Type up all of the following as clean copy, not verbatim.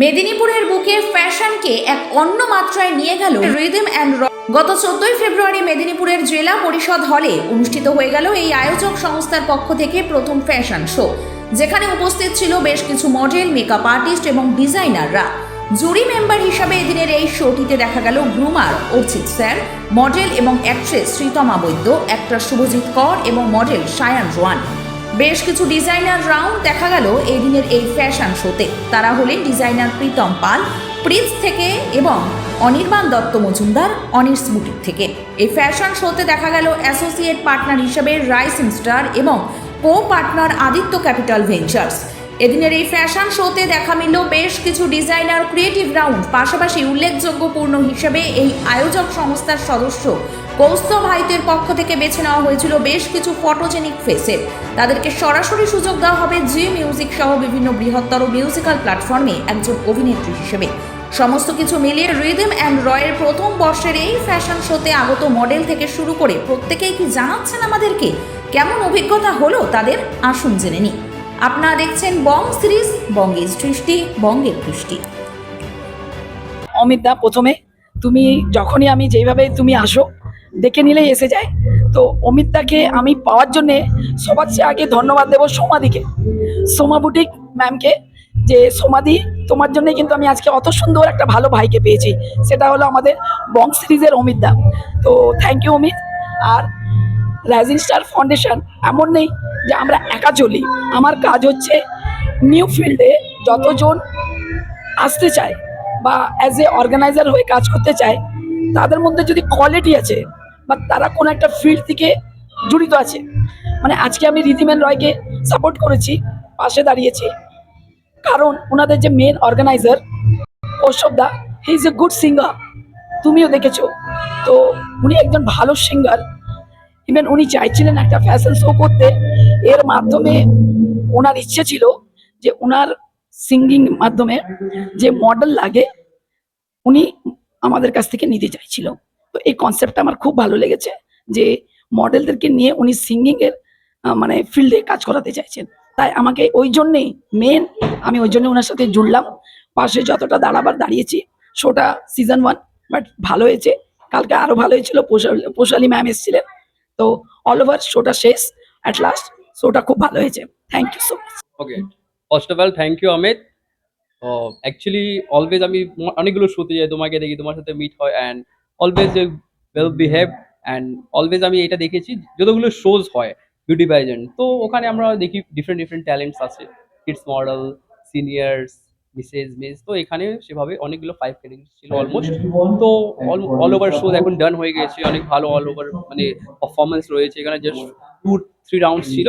মেদিনীপুরের বুকে ফ্যাশনকে এক অন্য মাত্রায় নিয়ে গেল রিদম অ্যান্ড রক। গত 14 ফেব্রুয়ারি মেদিনীপুরের জেলা পরিষদ হলে অনুষ্ঠিত হয়ে গেল এই আয়োজক সংস্থার পক্ষ থেকে প্রথম ফ্যাশন শো, যেখানে উপস্থিত ছিল বেশ কিছু মডেল, মেকআপ আর্টিস্ট এবং ডিজাইনাররা। জুরি মেম্বার হিসাবে এদিনের এই শোটিতে দেখা গেল গ্রুমার অর্চিত স্যার, মডেল এবং অ্যাক্ট্রেস শ্রীতমা বৈদ্য, অ্যাক্টর শুভজিৎ কর এবং মডেল সায়ান রোয়ান। বেশ কিছু ডিজাইনার রাউন্ড দেখা গেল এই দিনের এই ফ্যাশন শোতে। তারা হলেন ডিজাইনার প্রীতম পাল প্রিন্স থেকে এবং অনির্বাণ দত্ত মজুমদার অনির্স বুটিক থেকে। এই ফ্যাশন শোতে দেখা গেল অ্যাসোসিয়েট পার্টনার হিসেবে রাইসিং স্টার এবং কো পার্টনার আদিত্য ক্যাপিটাল ভেঞ্চার্স। এদিনের এই ফ্যাশন শোতে দেখা মিলল বেশ কিছু ডিজাইনার ক্রিয়েটিভ রাউন্ড। পাশাপাশি উল্লেখযোগ্যপূর্ণ হিসেবে এই আয়োজক সংস্থার সদস্য কৌস্তভ হাইতের পক্ষ থেকে বেছে নেওয়া হয়েছিল বেশ কিছু ফটোজেনিক ফেসের। তাদেরকে সরাসরি সুযোগ দেওয়া হবে জি মিউজিক সহ বিভিন্ন বৃহত্তর মিউজিক্যাল প্ল্যাটফর্মে একজন অভিনেত্রী হিসেবে। সমস্ত কিছু মিলিয়ে রিদম অ্যান্ড রয়ের প্রথম বর্ষের এই ফ্যাশন শোতে আগত মডেল থেকে শুরু করে প্রত্যেকেই কি জানাচ্ছেন আমাদেরকে, কেমন অভিজ্ঞতা হলো তাদের, আসুন জেনে নিই। আপনারা দেখছেন বং সিরিজ, বঙ্গের সৃষ্টি, বঙ্গের কৃষ্টি। অমিত দা, প্রথমে তুমি যখনই আমি যেভাবে তুমি আসো দেখে নিলেই এসে যায়। তো অমিত দাকে আমি পাওয়ার জন্যে সবার চেয়ে আগে ধন্যবাদ দেবো সোমাদিকে, সোমা বুটিক ম্যামকে, যে সোমাদি তোমার জন্যে কিন্তু আমি আজকে অত সুন্দর একটা ভালো ভাইকে পেয়েছি। সেটা হলো আমাদের বং সিরিজের অমিত দা। তো থ্যাংক ইউ অমিত। আর রাইজিং স্টার ফাউন্ডেশন এমন নেই যে আমরা একা চলি। আমার কাজ হচ্ছে নিউ ফিল্ডে যতজন আসতে চায় বা অ্যাজ এ অর্গানাইজার হয়ে কাজ করতে চায়, তাদের মধ্যে যদি কোয়ালিটি আছে বা তারা কোনো একটা ফিল্ড থেকে জড়িত আছে, মানে আজকে আমি রিদম অ্যান্ড রয়কে সাপোর্ট করেছি, পাশে দাঁড়িয়েছি, কারণ ওনাদের যে main organiser Kaustav da, he is a good singer, তুমিও দেখেছো। তো উনি একজন ভালো সিঙ্গার। ইভেন উনি চাইছিলেন একটা ফ্যাশন শো করতে, এর মাধ্যমে ওনার ইচ্ছে ছিল যে ওনার সিঙ্গিং মাধ্যমে যে মডেল লাগে উনি আমাদের কাছ থেকে নিতে চাইছিল। তো এই কনসেপ্টটা আমার খুব ভালো লেগেছে যে মডেলদেরকে নিয়ে উনি সিঙ্গিং এর মানে ফিল্ডে কাজ করাতে চাইছেন। তাই আমাকে ওই জন্যেই আমি ওই জন্য ওনার সাথে জুড়লাম, পাশে যতটা দাঁড়াবার দাঁড়িয়েছি। শোটা সিজন 1 বাট ভালো হয়েছে, কালকে আরো ভালো হয়েছিল, পোশালি ম্যাম এসেছিলেন। তো অল ওভার শোটা শেষ, অ্যাট লাস্ট শোটা খুব ভালো হয়েছে। Thank you so much. Okay, first of all thank you Amit. Actually always আমি অনেকগুলো শোতে যাই, তোমাকে দেখি, তোমার সাথে মিট হয়, and always well behave, and always আমি এটা দেখেছি যতগুলো শোজ হয় বিউটি প্যাজেন্ট, তো ওখানে আমরা দেখি ডিফারেন্ট ডিফারেন্ট ট্যালেন্টস আছে, কিডস মডেল, সিনিয়র্স, মিস। তো এখানে সেভাবে অনেকগুলো 5 ক্যাটাগরি ছিল অলমোস্ট। তো অল ওভার শো এখন ডান হয়ে গেছে, অনেক ভালো অল ওভার মানে পারফরমেন্স রয়েছে এখানে। জাস্ট 2-3 রাউন্ডস ছিল,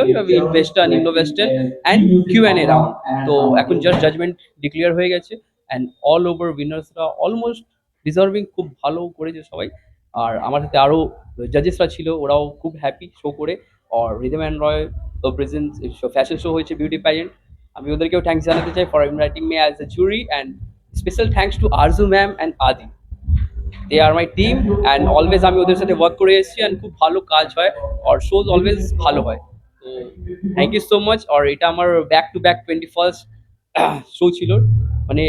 western, Indo western and Q&A round. তো এখন জাস্ট জাজমেন্ট ডিক্লেয়ার হয়ে গেছে, অ্যান্ড অল ওভার উইনার্সরা অলমোস্ট ডিজার্ভিং, খুব ভালো করেছে সবাই। আর আমার সাথে আরও জাজেসরা ছিল, ওরাও খুব হ্যাপি শো করে। আর Rhythm and Roy present fashion show হয়েছে, বিউটি প্যাজেন্ট, আমি ওদেরকেও থ্যাঙ্কস জানাতে চাই for inviting me as a jury, and special thanks to Arzoo ma'am and Adi. They are my team, and always আমি ওদের সাথে ওয়ার্ক করে এসেছি, অ্যান্ড খুব ভালো কাজ হয় আর শোজ অলওয়েজ ভালো হয়। তো থ্যাংক ইউ সো মাচ। আর এটা আমার back to back 21st show ছিল, মানে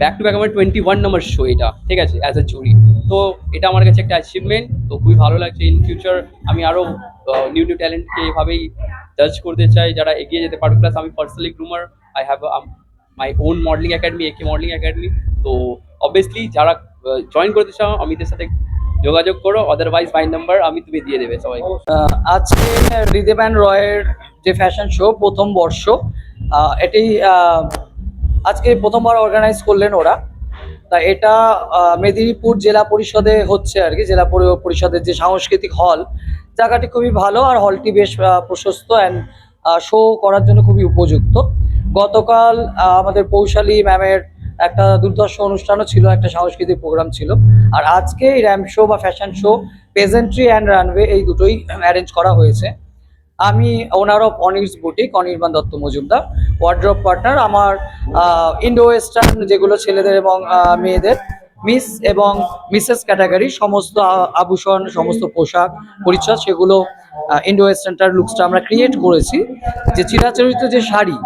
ব্যাক টু ব্যাক আমার 21 নম্বর শো এটা, ঠিক আছে, অ্যাজ এ জুরি। তো এটা আমার কাছে একটা অ্যাচিভমেন্ট, তো খুবই ভালো লাগছে। ইন ফিউচার আমি আরও নিউ ট্যালেন্টকে এভাবেই জাজ করতে চাই, যারা এগিয়ে যেতে পারবে। প্লাস আমি personally groomer, I have my own modelling academy, একে মডেলিং একাডেমি। তো অবভিয়াসলি যারা জয়েন করতে চাও অমিতের সাথে যোগাযোগ করো, আদারওয়াইজ মাই নাম্বার আমি তুমি দিয়ে দেবে সবাই। আজকে রিদম অ্যান্ড রয়ের যে ফ্যাশন শো প্রথম বর্ষ, এটি আজকে প্রথমবার অর্গানাইজ করলেন ওরা। তা এটা মেদিনীপুর জেলা পরিষদে হচ্ছে আর কি, জেলা পরিষদের যে সাংস্কৃতিক হল, জায়গাটি খুবই ভালো আর হলটি বেশ প্রশস্ত অ্যান্ড শো করার জন্য খুবই উপযুক্ত। গতকাল আমাদের পৌশালী ম্যামের একটা দুর্দর্শ অনুষ্ঠানও ছিল, একটা সাংস্কৃতিক প্রোগ্রাম ছিল। আর আজকে এই র্যাম্প শো বা fashion show, pageantry and runway, এই দুটোই অ্যারেঞ্জ করা হয়েছে। আমি owner of Anir's boutique, Anirban Dutta Majumdar, wardrobe partner. আমার ইন্ডো ওয়েস্টার্ন যেগুলো ছেলেদের এবং মেয়েদের, মিস এবং মিসেস ক্যাটাগরি, সমস্ত আভূষণ, সমস্ত পোশাক পরিচ্ছদ, সেগুলো ইন্ডো ওয়েস্টার্নটার লুকসটা আমরা ক্রিয়েট করেছি। যে চিরাচরিত যে শাড়ি,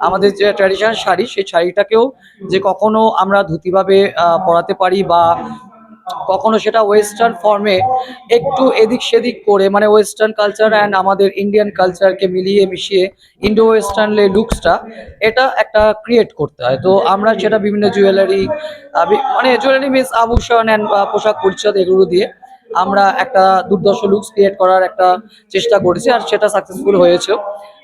আমাদের যে ট্র্যাডিশনাল শাড়ি, সেই শাড়িটাকেও যে কখনো আমরা ধুতিভাবে পরাতে পারি বা কখনো সেটা ওয়েস্টার্ন ফর্মে একটু এদিক সেদিক করে, মানে ওয়েস্টার্ন কালচার অ্যান্ড আমাদের ইন্ডিয়ান কালচারকে মিলিয়ে মিশিয়ে ইন্ডো ওয়েস্টার্ন লুকসটা এটা একটা ক্রিয়েট করতে হয়। তো আমরা সেটা বিভিন্ন জুয়েলারি, মানে জুয়েলারি মিন্স আভূষণ অ্যান্ড পোশাক পরিচ্ছদ এগুলো দিয়ে আমরা একটা দুর্দর্শ লুকস ক্রিয়েট করার একটা চেষ্টা করেছি, আর সেটা সাকসেসফুল হয়েছেও।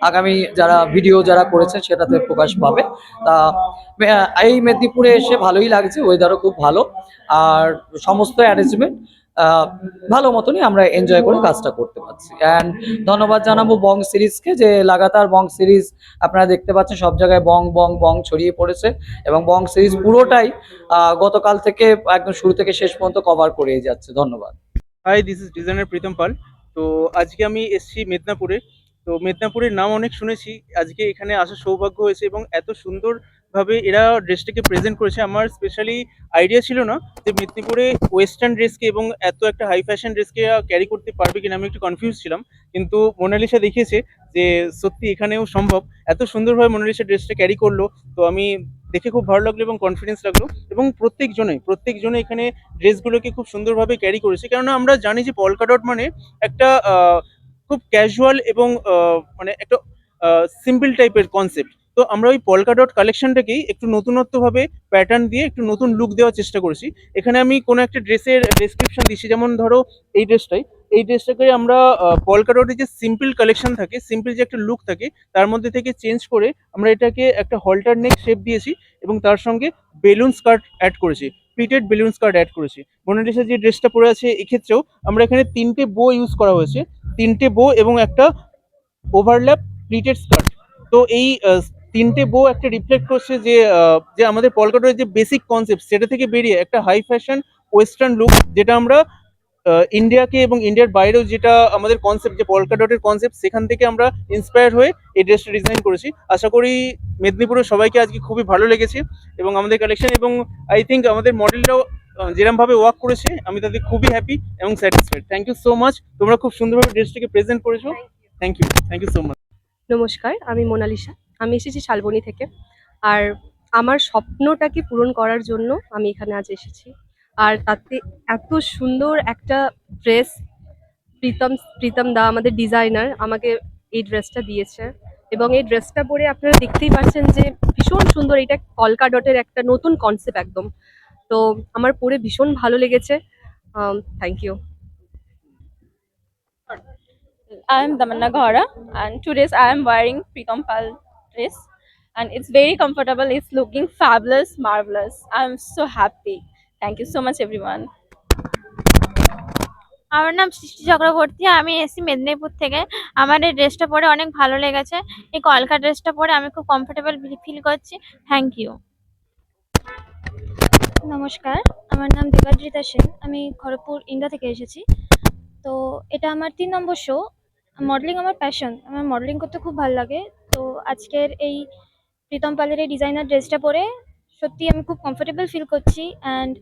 আগামী যারা ভিডিও যারা করেছে সেটাতে প্রকাশ পাবে। তা এই মেদিনীপুরে এসে ভালোই লাগছে, ওয়েদারও খুব ভালো, আর সমস্ত অ্যারেঞ্জমেন্ট ভালো মতনই আমরা এনজয় করে কাজটা করতে পারছি। অ্যান্ড ধন্যবাদ জানাবো বং সিরিজকে, যে লাগাতার বং সিরিজ আপনারা দেখতে পাচ্ছেন সব জায়গায় বং বং বং ছড়িয়ে পড়েছে, এবং বং সিরিজ পুরোটাই গতকাল থেকে একদম শুরু থেকে শেষ পর্যন্ত কভার করেই যাচ্ছে। ধন্যবাদ। Hi, this is designer Pritam Pal. তো আজকে আমি এসেছি মেদিনীপুরে। তো মেদিনীপুরের নাম অনেক শুনেছি, আজকে এখানে আসার সৌভাগ্য হয়েছে এবং এত সুন্দরভাবে এরা ড্রেসটাকে প্রেজেন্ট করেছে। আমার স্পেশালি আইডিয়া ছিল না যে মেদিনীপুরে ওয়েস্টার্ন ড্রেসকে এবং এত একটা হাই ফ্যাশন ড্রেসকে ক্যারি করতে পারবে কিনা, আমি একটু কনফিউজ ছিলাম। কিন্তু মোনালিসা দেখিয়েছে যে সত্যি এখানেও সম্ভব। এত সুন্দরভাবে মোনালিসা ড্রেসটা ক্যারি করলো, তো আমি দেখে খুব ভালো লাগলো এবং কনফিডেন্স লাগলো। এবং প্রত্যেকজনে এখানে ড্রেসগুলোকে খুব সুন্দরভাবে ক্যারি করেছে, কেননা আমরা জানি যে পলকা ডট মানে একটা খুব ক্যাজুয়াল এবং মানে একটা সিম্পল টাইপের কনসেপ্ট। তো আমরা ওই পলকা ডট কালেকশনটাকেই একটু নতুনত্বভাবে প্যাটার্ন দিয়ে একটু নতুন লুক দেওয়ার চেষ্টা করেছি। এখানে আমি কোনো একটা ড্রেসের ডেসক্রিপশন দিচ্ছি, যেমন ধরো এই ড্রেসটাকে আমরা পলকা ডটের যে সিম্পল কালেকশন থাকে, সিম্পল যে একটা লুক থাকে, তার মধ্যে থেকে চেঞ্জ করে আমরা এটাকে একটা হল্টার নেক শেপ দিয়েছি এবং তার সঙ্গে বেলুন স্কার্ট অ্যাড করেছি, প্লিটেড বেলুন স্কার্ট অ্যাড করেছি। মোনালিসা যে ড্রেসটা পরে আছে এক্ষেত্রেও আমরা এখানে 3টে বো ইউজ করা হয়েছে, 3টে বো এবং একটা ওভারল্যাপ প্লিটেড স্কার্ট। তো এই 3টে বো একটা রিফ্লেক্ট করছে যে যে আমাদের পলকা ডটের যে বেসিক কনসেপ্ট সেটা থেকে বেরিয়ে একটা হাই ফ্যাশন ওয়েস্টার্ন লুক, যেটা আমরা ইন্ডিয়াকে এবং ইন্ডিয়ার বাইরেও যেটা আমাদের কনসেপ্ট, যে পলকা ডটের কনসেপ্ট, সেখান থেকে আমরা ইন্সপায়ার হয়ে এই ড্রেসটা ডিজাইন করেছি। আশা করি মেদিনীপুরের সবাইকে আজকে খুবই ভালো লেগেছে এবং আমাদের কালেকশন, এবং আই থিঙ্ক আমাদের মডেলরাও যেরকম ভাবে ওয়ার্ক করেছে, আমি তাদের খুবই হ্যাপি এবং satisfied. Thank you so much, তোমরা খুব সুন্দরভাবে ড্রেসটাকে প্রেজেন্ট করেছো। Thank you so much. নমস্কার, আমি মোনালিসা। আমি এসেছি শালবনী থেকে। আর আমার স্বপ্নটাকে পূরণ করার জন্য আমি এখানে আজ এসেছি। আর তাতে এত সুন্দর একটা ড্রেস প্রীতম দা, আমাদের ডিজাইনার, আমাকে এই ড্রেসটা দিয়েছে। এবং এই ড্রেসটা পরে আপনারা দেখতেই পাচ্ছেন যে ভীষণ সুন্দর। এটা কলকা ডটের একটা নতুন কনসেপ্ট একদম। তো আমার পরে ভীষণ ভালো লেগেছে। Thank you. I am Damanna Ghora, and today I am wearing Pritam Pal dress, and it's very comfortable. It's looking fabulous, marvelous. I'm so happy. Thank you so much, everyone. আমার নাম সৃষ্টি চক্রবর্তী। আমি এসেছি মেদিনীপুর থেকে। আমার এই ড্রেসটা পরে অনেক ভালো লেগেছে। এই কলকা ড্রেসটা পরে আমি খুব কমফোর্টেবল ফিল করছি। Thank you. নমস্কার, আমার নাম দেবাদ্রিতা সেন। আমি খড়গপুর ইন্ডিয়া থেকে এসেছি। তো এটা আমার 3 নম্বর শো। মডেলিং আমার প্যাশন, আমার মডেলিং করতে খুব ভালো লাগে। তো আজকের এই প্রীতম পালের এই ডিজাইনার ড্রেসটা পরে সত্যি আমি খুব কমফোর্টেবল ফিল করছি, অ্যান্ড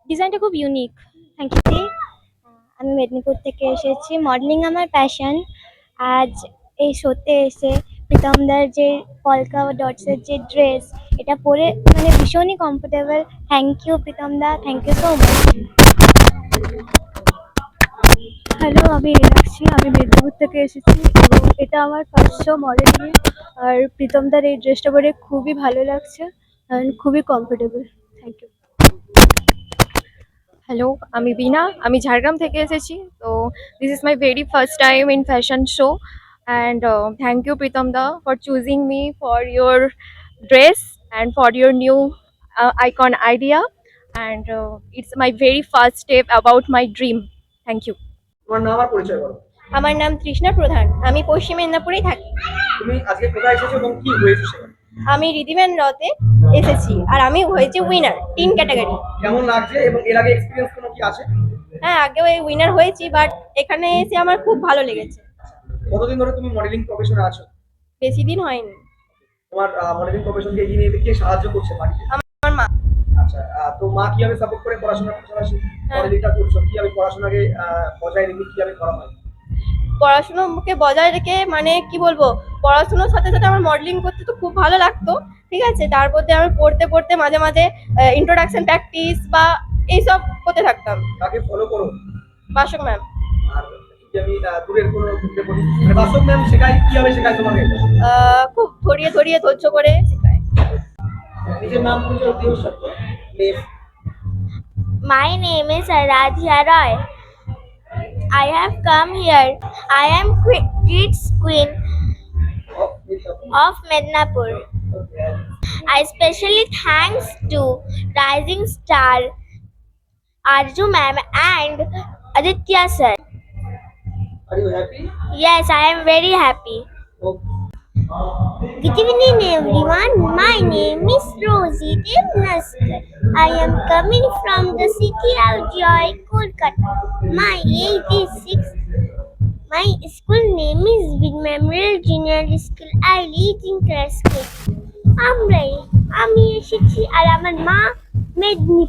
ডিজাইনটা খুব ইউনিক। Thank you. আমি মেদিনীপুর থেকে এসেছি। মডেলিং আমার প্যাশন। আজ এই শোতে এসে প্রীতমদার যে পলকা ডটসের যে ড্রেস, এটা পরে মানে ভীষণই কমফোর্টেবল। থ্যাংক ইউ প্রীতমদা, thank you so much. Hello, আমি রিনাক্ষী। আমি মেদিনীপুর থেকে এসেছি এবং এটা আমার ফার্স্ট শো মডেলিংয়ে। আর প্রীতমদার এই ড্রেসটা পরে খুবই ভালো লাগছে অ্যান্ড খুবই কমফোর্টেবল। Thank you. হ্যালো, আমি বীণা। আমি ঝাড়গ্রাম থেকে এসেছি। তো this is my very first time in fashion show, and thank you প্রীতমদা for choosing me for your dress and for your new icon idea, and it's my very first step about my dream. Thank you. তোমার নাম আর পরিচয় বলো। আমার নাম তৃষ্ণা প্রধান। আমি পশ্চিম মেদিনীপুরেই থাকি। তুমি আজকে কোথায় এসেছো এবং কি হয়েছে সেখানে? আমি রিদিম্যান রতে এসেছি, আর আমি হয়েছি উইনার 3 ক্যাটাগরি। কেমন লাগছে এবং এর আগে এক্সপেরিয়েন্স কোনো কি আছে? হ্যাঁ, আগেও এই উইনার হয়েছি, বাট এখানে এসে আমার খুব ভালো লেগেছে। কতদিন ধরে তুমি মডেলিং প্রফেশনে আছো? বেশি দিন হয়নি। তোমার মডেলিং প্রফেশনকে এগিয়ে নিয়ে কে সাহায্য করছে বাড়িতে? আমার মা। আচ্ছা, তো মা কিভাবে সাপোর্ট করে পড়াশোনার পাশাপাশি মডেলিংটা করছো? কিভাবে পড়াশোনাকে বজায় রেখে কিভাবে করা হয়? পড়াশুনোকে বজায় রেখে মানে কি বলবো, পড়াশুনোর সাথে সাথে আমার মডেলিং করতে তো খুব ভালো লাগতো, ঠিক আছে। তারপর দিয়ে আমি পড়তে পড়তে মাঝে মাঝে ইন্ট্রোডাকশন প্র্যাকটিস বা এইসব করতে থাকতাম। কাকে ফলো করো? বাসক ম্যাম। আর যদি আমি দূরের কোনো ক্ষেত্রে বলি, মানে বাসক ম্যাম শেখায়, কিভাবে শেখায় তোমাকে? খুব ধরিয়ে ধরিয়ে ধৈর্য করে শেখায়। নিজের নাম পরিচয় দিও সত্য। My name is Aradhya Roy. I have come here. I am Kids Queen of Mednapur. I especially thanks to Rising Star Arju ma'am and Aditya sir. Are you happy? Yes, I am very happy. Okay. Good evening everyone. My name is Rosie Devnaskar. I am coming from the city of Joy, Kolkata. My age is 6. My school name is Big Memorial Junior School. I live in Kraskit. আমি এসেছি আর আমার মা মেদিনীপুর।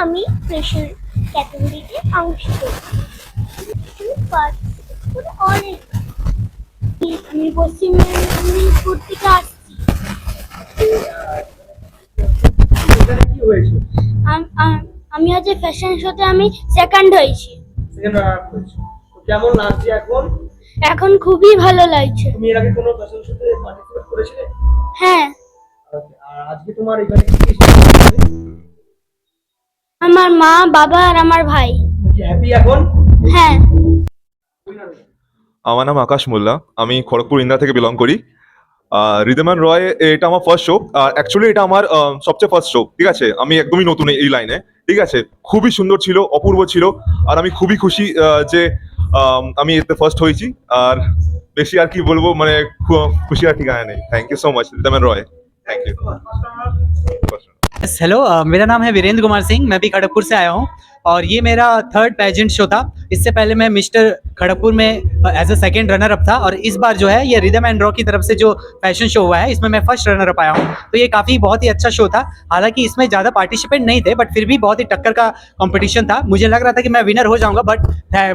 আমি special ক্যাটাগরিতে অংশ অনেক আমি পশ্চিম মেদিনীপুর থেকে আসছি। এখানে কি হয়েছে? আমি হচ্ছে ফ্যাশন শোতে আমি সেকেন্ড হয়েছি। সেকেন্ড রানার আপ হয়েছে। তো কেমন লাগছে এখন? এখন খুবই ভালো লাগছে। তুমি এর আগে কোনো ফ্যাশন শোতে পার্টিসিপেট করেছিলে? হ্যাঁ, আর আজকে তোমার এখানে কি কি আমার মা, বাবা আর আমার ভাই। কি হ্যাপি এখন? হ্যাঁ। আমার নাম আকাশ মোল্লা, আমি খড়গপুর ইন্ডিয়া থেকে বিলং করি। রিদম অ্যান্ড রয় এটা আমার ফার্স্ট শো, আর অ্যাকচুয়ালি এটা আমার সবচেয়ে ফার্স্ট শো, ঠিক আছে। আমি একদমই নতুন এই লাইনে, ঠিক আছে। খুবই সুন্দর ছিল, অপূর্ব ছিল, আর আমি খুবই খুশি যে আমি এতে ফার্স্ট হয়েছি। আর বেশি আর কি বলবো, মানে খুশি আর ঠিকানা নেই। Thank you so much Rhythm and Roy, thank you. Hello, मेरा नाम है वीरेंद्र कुमार सिंह। मैं भी खड़गपुर से आया हूँ और ये मेरा थर्ड पेजेंट शो था। इससे पहले मैं मिस्टर खड़गपुर में as a second runner up था, और इस बार जो है ये रिदम एंड रॉ की तरफ से जो फैशन शो हुआ है इसमें मैं फर्स्ट रनर अप आया हूँ। तो ये काफ़ी बहुत ही अच्छा शो था। हालांकि इसमें ज़्यादा पार्टिसिपेंट नहीं थे, बट फिर भी बहुत ही टक्कर का कंपटीशन था। मुझे लग रहा था कि मैं विनर हो जाऊँगा, बट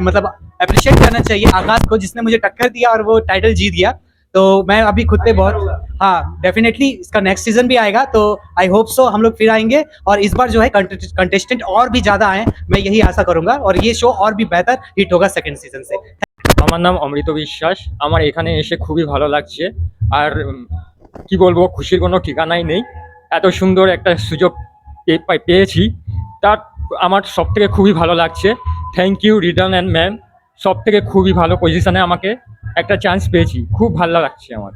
मतलब अप्रिशिएट करना चाहिए आकाश को, जिसने मुझे टक्कर दिया और वो टाइटल जीत गया। तो मैं अभी खुद पे बहुत, हाँ डेफिनेटली इसका नेक्स्ट सीजन भी आएगा, तो आई होप सो हम लोग फिर आएंगे, और इस बार जो है कंटेस्टेंट और भी ज़्यादा आए, मैं यही आशा करूंगा, और ये शो और भी बेहतर हिट होगा सेकंड सीजन से। আমার নাম অমৃত বিশ্বাস। আমার এখানে এসে খুবই ভালো লাগছে, আর কি বলবো, খুশির কোনো ঠিকানাই নেই। এত সুন্দর একটা সুযোগ পেয়েছি, তার আমার সব থেকে খুবই ভালো লাগছে। Thank you Rhythm and ma'am, সব থেকে খুবই ভালো পজিশনে আমাকে একটা চান্স পেয়েছি, খুব ভালো লাগছে আমার।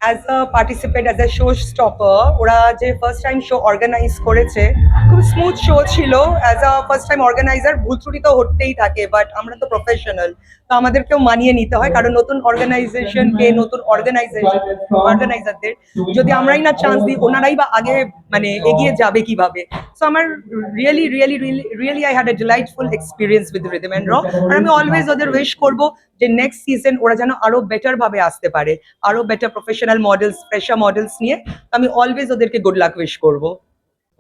As a participant, as a show stopper, ওরা যে ফার্স্ট টাইম শো অর্গানাইজ করেছে, খুব স্মুথ শো ছিল। As a first time organiser ভুল ত্রুটি তো হতেই থাকে, বাট আমরা তো প্রফেশনাল, তো আমাদেরকেও মানিয়ে নিতে হয়, কারণ নতুন অর্গানাইজেশনকে, নতুন অর্গানাইজারদের যদি আমরাই না চান্স দিই, ওনারাই বা আগে মানে এগিয়ে যাবে কিভাবে। সো আমার really I had a delightful experience with Rhythm and Roy. আর আমি অলওয়েজ ওদের উইশ করবো যে নেক্সট সিজন ওরা যেন আরো বেটার ভাবে আসতে পারে, আরো better professional models, fresher models নিয়ে। আমি অলওয়েজ ওদেরকে গুড লাক উইশ করবো।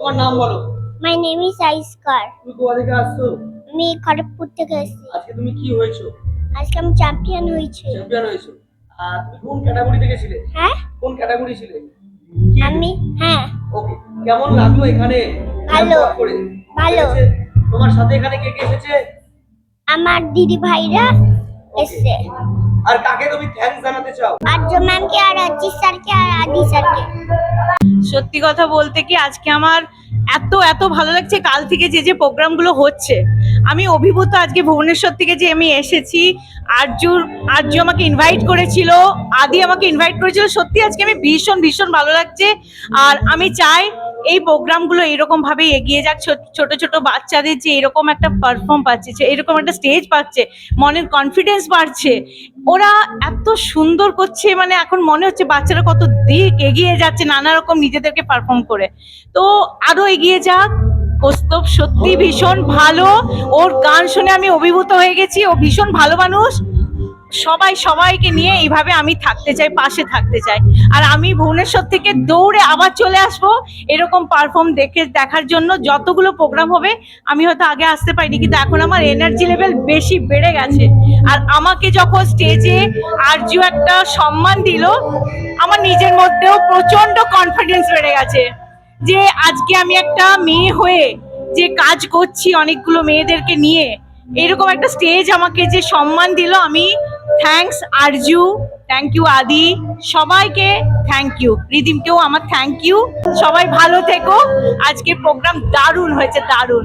তোমার নাম বলো। মাই নেম ইজ আইস্কার। তুমি কোথা থেকে আসছো? আমি খড়গপুর থেকে এসেছি। আজকে তুমি কি হয়েছো? আজকে আমি চ্যাম্পিয়ন হয়েছি। চ্যাম্পিয়ন হয়েছো। আর তুমি কোন ক্যাটাগরি থেকে ছিলে? হ্যাঁ, কোন ক্যাটাগরি ছিলে? আমি, হ্যাঁ ওকে, কেমন লাগলো এখানে? ভালো। করে ভালো। তোমার সাথে এখানে কে কে এসেছে? আমার দিদি ভাইরা এসছে। আর কাকে তুমি থ্যাঙ্কস জানাতে চাও? আর্য ম্যামকে আর অজিত স্যারকে আর আদি স্যারকে। সত্যি কথা বলতে কি, আজকে আমার এত ভালো লাগছে। কাল থেকে যে প্রোগ্রামগুলো হচ্ছে, আমি অভিভূত। আজকে ভুবনেশ্বর থেকে যে আমি এসেছি, আর্য আমাকে ইনভাইট করেছিল, আদি আমাকে ইনভাইট করেছিল। সত্যি আজকে আমি ভীষণ ভালো লাগছে। আর আমি চাই এই প্রোগ্রামগুলো এরকম ভাবে এগিয়ে যাক। ছোট ছোট বাচ্চাদের যে এরকম একটা পারফর্ম পাচ্ছে, এরকম একটা স্টেজ পাচ্ছে, মনের কনফিডেন্স বাড়ছে, ওরা এত সুন্দর করছে, মানে এখন মনে হচ্ছে বাচ্চারা কত দিক এগিয়ে যাচ্ছে নানা রকম নিজেদেরকে পারফর্ম করে। তো আরো এগিয়ে যাক। কৌস্তব সত্যি ভীষণ ভালো, ওর গান শুনে আমি অভিভূত হয়ে গেছি। ও ভীষণ ভালো মানুষ, সবাইকে নিয়ে এইভাবে আমি থাকতে চাই, পাশে থাকতে চাই। আর আমি ভুবনেশ্বর থেকে দৌড়ে আবার চলে আসবো এরকম পারফর্ম দেখার জন্য। যতগুলো প্রোগ্রাম হবে, আমি হয়তো আগে আসতে পারিনি, কিন্তু এখন আমার এনার্জি লেভেল বেশি বেড়ে গেছে। আর আমাকে যখন স্টেজে আরজু একটা সম্মান দিল, আমার নিজের মধ্যেও প্রচন্ড কনফিডেন্স বেড়ে গেছে যে আজকে আমি একটা মেয়ে হয়ে যে কাজ করছি অনেকগুলো মেয়েদেরকে নিয়ে, এরকম একটা স্টেজ আমাকে যে সম্মান দিল, আমি থ্যাঙ্কস আরজু, থ্যাংক ইউ আদি, সবাইকে থ্যাংক ইউ, রিদিমকেও আমার থ্যাংক ইউ। সবাই ভালো থেকো। আজকের প্রোগ্রাম দারুণ হয়েছে, দারুণ।